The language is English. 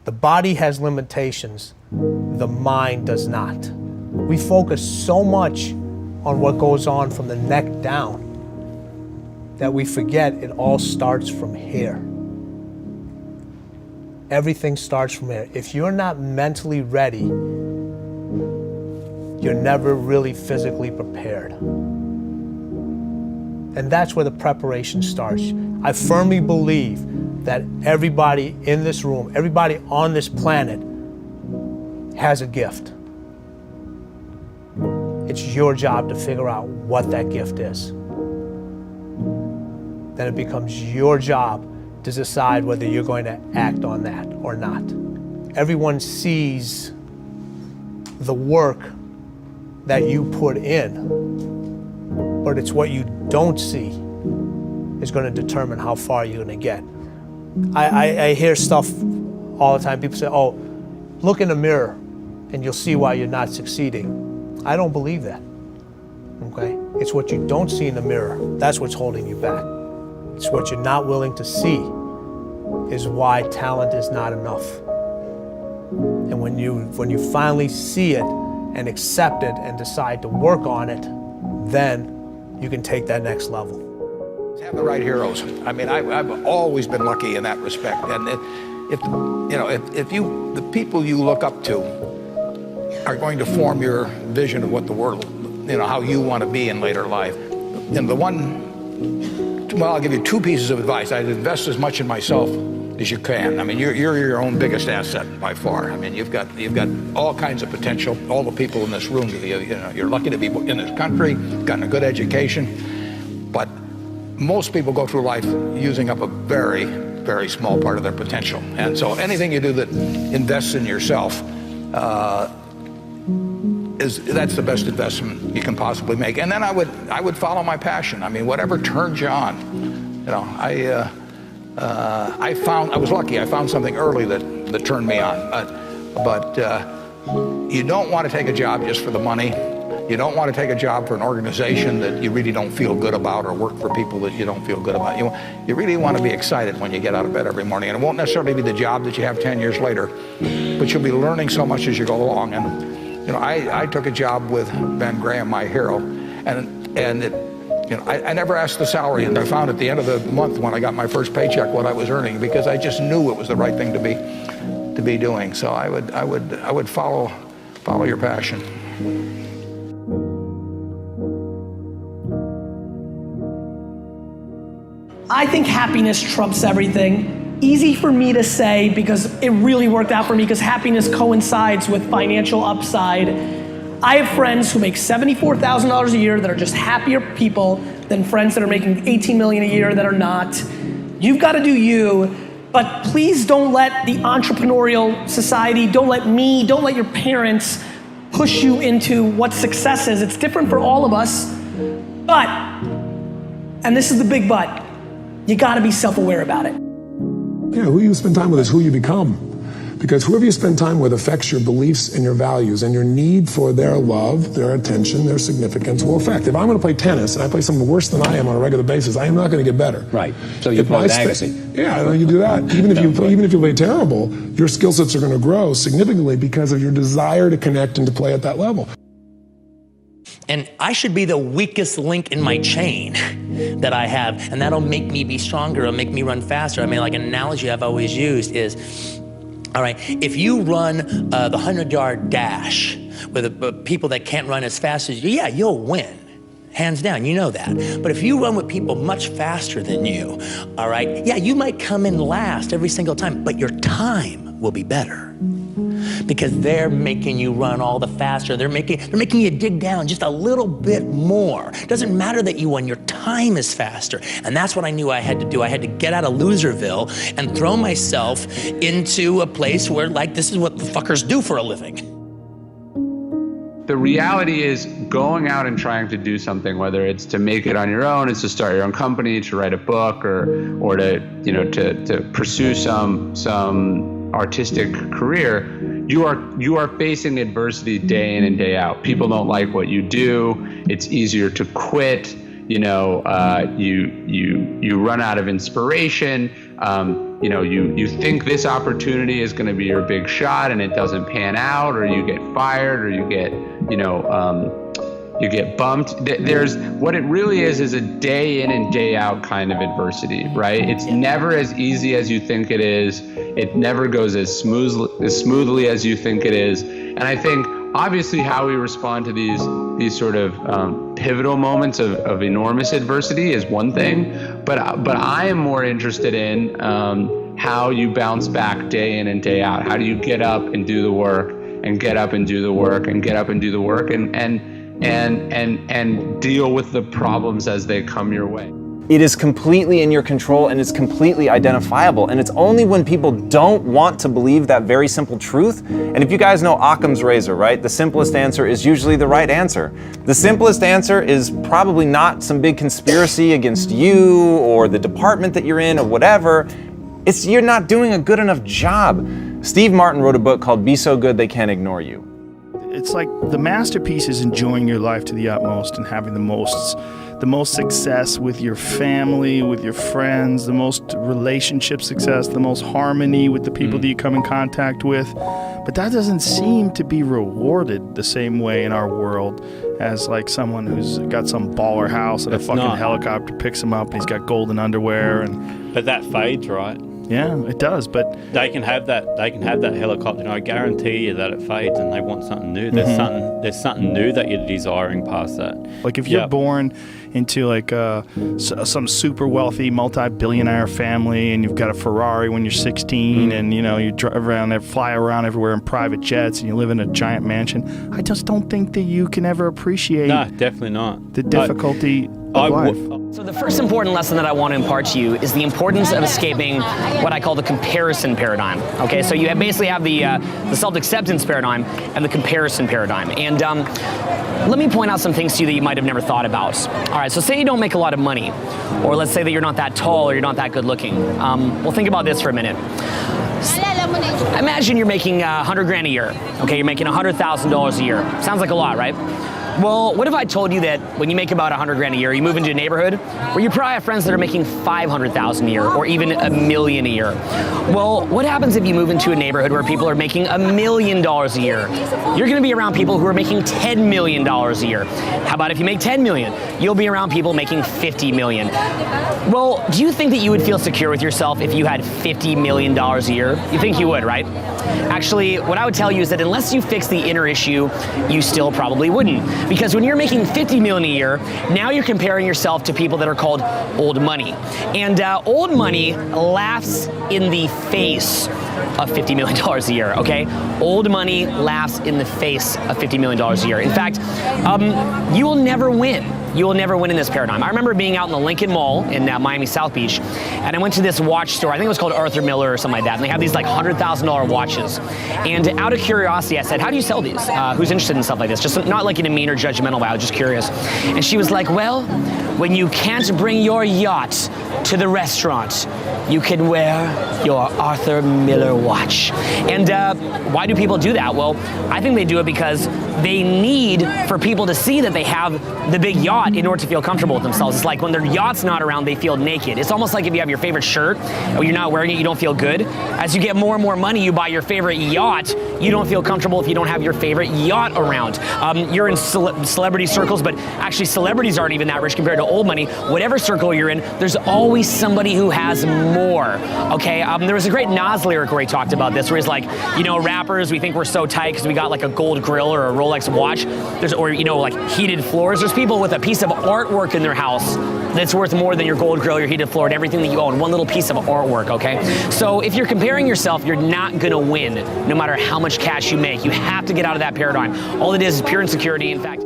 The body has limitations, the mind does not. We focus so much on what goes on from the neck down that we forget it all starts from here. Everything starts from here. If you're not mentally ready, you're never really physically prepared. And that's where the preparation starts. I firmly believe that everybody in this room, everybody on this planet has a gift. It's your job to figure out what that gift is. Then it becomes your job to decide whether you're going to act on that or not. Everyone sees the work that you put in, but it's what you don't see is going to determine how far you're going to get. I hear stuff all the time. People say, oh, look in the mirror and you'll see why you're not succeeding. I don't believe that, okay? It's what you don't see in the mirror. That's what's holding you back. It's what you're not willing to see is why talent is not enough. And when you finally see it and accept it and decide to work on it, then you can take that next level. Have the right heroes. I mean, I've always been lucky in that respect. And if the people you look up to are going to form your vision of what the world, how you want to be in later life. And I'll give you two pieces of advice. I'd invest as much in myself as you can. I mean, you're your own biggest asset by far. I mean, you've got all kinds of potential. All the people in this room, you're lucky to be in this country, gotten a good education, but most people go through life using up a very, very small part of their potential. And so anything you do that invests in yourself, that's the best investment you can possibly make. And then I would follow my passion. I mean, whatever turns you on. I was lucky. I found something early that turned me on. But you don't want to take a job just for the money. You don't want to take a job for an organization that you really don't feel good about, or work for people that you don't feel good about. You really want to be excited when you get out of bed every morning. And it won't necessarily be the job that you have 10 years later, but you'll be learning so much as you go along. And I took a job with Ben Graham, my hero, and I never asked the salary, and I found at the end of the month when I got my first paycheck what I was earning, because I just knew it was the right thing to be doing. So I would follow your passion. I think happiness trumps everything. Easy for me to say because it really worked out for me, because happiness coincides with financial upside. I have friends who make $74,000 a year that are just happier people than friends that are making $18 million a year that are not. You've got to do you, but please don't let the entrepreneurial society, don't let me, don't let your parents push you into what success is. It's different for all of us, but, and this is the big but, you got to be self-aware about it. Yeah, who you spend time with is who you become. Because whoever you spend time with affects your beliefs and your values, and your need for their love, their attention, their significance will affect. If I'm going to play tennis and I play someone worse than I am on a regular basis, I am not going to get better. Right. So you play agassi. Yeah, you do that. Even if you play terrible, your skill sets are going to grow significantly because of your desire to connect and to play at that level. And I should be the weakest link in my chain that I have, and that'll make me be stronger, it'll make me run faster. I mean, like an analogy I've always used is, all right, if you run the 100-yard dash with people that can't run as fast as you, yeah, you'll win. Hands down, you know that. But if you run with people much faster than you, all right, yeah, you might come in last every single time, but your time will be better. Because they're making you run all the faster. They're making you dig down just a little bit more. It doesn't matter that you won, your time is faster. And that's what I knew I had to do. I had to get out of Loserville and throw myself into a place where, like, this is what the fuckers do for a living. The reality is going out and trying to do something, whether it's to make it on your own, it's to start your own company, to write a book, or to pursue some artistic career, you are facing adversity day in and day out. People don't like what you do. It's easier to quit. you run out of inspiration. You think this opportunity is going to be your big shot and it doesn't pan out, or you get fired, or you get bumped. There's what it really is a day in and day out kind of adversity, right? It's never as easy as you think it is. It never goes as smoothly as you think it is. And I think obviously how we respond to these sort of pivotal moments of enormous adversity is one thing, but I am more interested in how you bounce back day in and day out. How do you get up and do the work, and get up and do the work, and get up and do the work, and deal with the problems as they come your way. It is completely in your control, and it's completely identifiable. And it's only when people don't want to believe that very simple truth. And if you guys know Occam's razor, right? The simplest answer is usually the right answer. The simplest answer is probably not some big conspiracy against you or the department that you're in or whatever. It's you're not doing a good enough job. Steve Martin wrote a book called Be So Good They Can't Ignore You. It's like the masterpiece is enjoying your life to the utmost and having the most success with your family, with your friends, the most relationship success, the most harmony with the people that you come in contact with. But that doesn't seem to be rewarded the same way in our world as like someone who's got some baller house and a fucking helicopter picks him up and he's got golden underwear But that fades, right? Yeah, it does, but they can have that helicopter, and I guarantee you that it fades and they want something new. There's something new that you're desiring past that. Like if you're born into like some super wealthy multi-billionaire family and you've got a Ferrari when you're 16 and you drive around and fly around everywhere in private jets and you live in a giant mansion, I just don't think that you can ever appreciate definitely not the difficulty of life. So the first important lesson that I want to impart to you is the importance of escaping what I call the comparison paradigm. Okay, so you basically have the self-acceptance paradigm and the comparison paradigm. And let me point out some things to you that you might have never thought about. All right, so say you don't make a lot of money, or let's say that you're not that tall or you're not that good looking. Well, think about this for a minute. Imagine you're making $100,000 a year. Okay, you're making $100,000 a year. Sounds like a lot, right? Well, what if I told you that when you make about $100,000 a year, you move into a neighborhood where you probably have friends that are making $500,000 a year or even $1 million a year? Well, what happens if you move into a neighborhood where people are making $1 million a year? You're going to be around people who are making $10 million a year. How about if you make $10 million? You'll be around people making $50 million. Well, do you think that you would feel secure with yourself if you had $50 million a year? You think you would, right? Actually, what I would tell you is that unless you fix the inner issue, you still probably wouldn't. Because when you're making $50 million a year, now you're comparing yourself to people that are called old money. And old money laughs in the face of $50 million a year, okay? Old money laughs in the face of $50 million a year. In fact, you will never win. You will never win in this paradigm. I remember being out in the Lincoln Mall in Miami South Beach, and I went to this watch store. I think it was called Arthur Miller or something like that, and they have these like $100,000 watches. And out of curiosity, I said, how do you sell these? Who's interested in stuff like this? Just not like in a mean or judgmental way, I was just curious. And she was like, well, when you can't bring your yacht to the restaurant, you can wear your Arthur Miller watch. And why do people do that? Well, I think they do it because they need for people to see that they have the big yacht in order to feel comfortable with themselves. It's like when their yacht's not around, they feel naked. It's almost like if you have your favorite shirt or you're not wearing it, you don't feel good. As you get more and more money, you buy your favorite yacht, you don't feel comfortable if you don't have your favorite yacht around. You're in celebrity circles, but actually celebrities aren't even that rich compared to old money. Whatever circle you're in, there's always somebody who has more, okay? There was a great Nas lyric where he talked about this, where he's like, rappers, we think we're so tight because we got like a gold grill or a Rolex watch, or like heated floors. There's people with a piece of artwork in their house that's worth more than your gold grill, your heated floor, and everything that you own. One little piece of artwork, okay? So if you're comparing yourself, you're not gonna win, no matter how much cash you make. You have to get out of that paradigm. All it is pure insecurity. In fact,